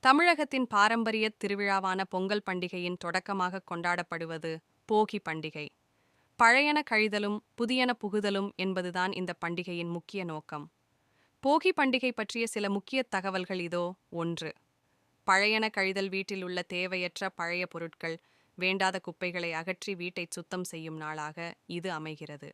தமிழகத்தின் பாரம்பரிய திருவிழாவான பொங்கல் பண்டிகையின் தொடக்கமாக கொண்டாடப்படுவது போகி பண்டிகை. பழையன கழிதலும் புதியன புகுதலும் என்பதுதான் இந்த பண்டிகையின் முக்கிய நோக்கம். போகி பண்டிகை பற்றிய சில முக்கிய தகவல்கள் இதோ. 1. பழையன கழிதல். வீட்டில் உள்ள தேவையற்ற பழைய பொருட்கள், வேண்டாத குப்பைகளை அகற்றி வீட்டை சுத்தம் செய்யும் நாளாக இது அமைகிறது.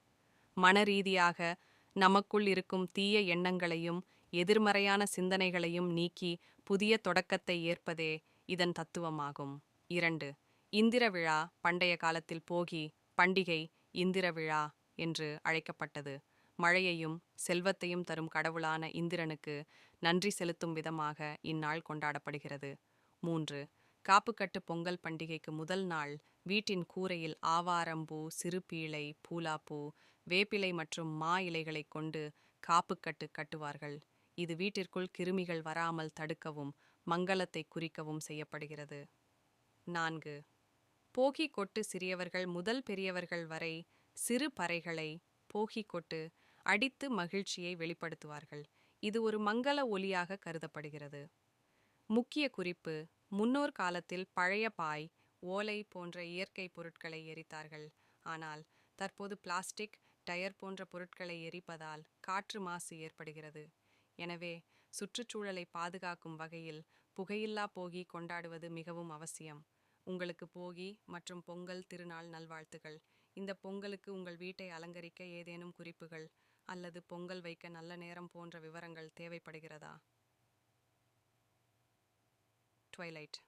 மனரீதியாக நமக்குள் இருக்கும் தீய எண்ணங்களையும் எதிர்மறையான சிந்தனைகளையும் நீக்கி புதிய தொடக்கத்தை ஏற்பதே இதன் தத்துவமாகும். 2. இந்திர விழா. பண்டைய காலத்தில் போகி பண்டிகை இந்திர விழா என்று அழைக்கப்பட்டது. மழையையும் செல்வத்தையும் தரும் கடவுளான இந்திரனுக்கு நன்றி செலுத்தும் விதமாக இந்நாள் கொண்டாடப்படுகிறது. 3. காப்புக்கட்டு. பொங்கல் பண்டிகைக்கு முதல் நாள் வீட்டின் கூரையில் ஆவாரம்பூ, சிறுபீளை, பூலாப்பூ, வேப்பிலை மற்றும் மா இலைகளை கொண்டு காப்புக்கட்டு கட்டுவார்கள். இது வீட்டிற்குள் கிருமிகள் வராமல் தடுக்கவும் மங்களத்தை குறிக்கவும் செய்யப்படுகிறது. 4. போகி கொட்டு. சிறியவர்கள் முதல் பெரியவர்கள் வரை சிறு பறைகளை போகி கொட்டு அடித்து மகிழ்ச்சியை வெளிப்படுத்துவார்கள். இது ஒரு மங்கள ஒலியாக கருதப்படுகிறது. முக்கிய குறிப்பு: முன்னோர் காலத்தில் பழைய பாய், ஓலை போன்ற இயற்கை பொருட்களை எரித்தார்கள். ஆனால் தற்போது பிளாஸ்டிக், டயர் போன்ற பொருட்களை எரிப்பதால் காற்று மாசு ஏற்படுகிறது. எனவே சுற்றுச்சூழலை பாதுகாக்கும் வகையில் புகையில்லா போகி கொண்டாடுவது மிகவும் அவசியம். உங்களுக்கு போகி மற்றும் பொங்கல் திருநாள் நல்வாழ்த்துகள். இந்த பொங்கலுக்கு உங்கள் வீட்டை அலங்கரிக்க ஏதேனும் குறிப்புகள் அல்லது பொங்கல் வைக்க நல்ல நேரம் போன்ற விவரங்கள் தேவைப்படுகிறதா? ட்வைலைட்.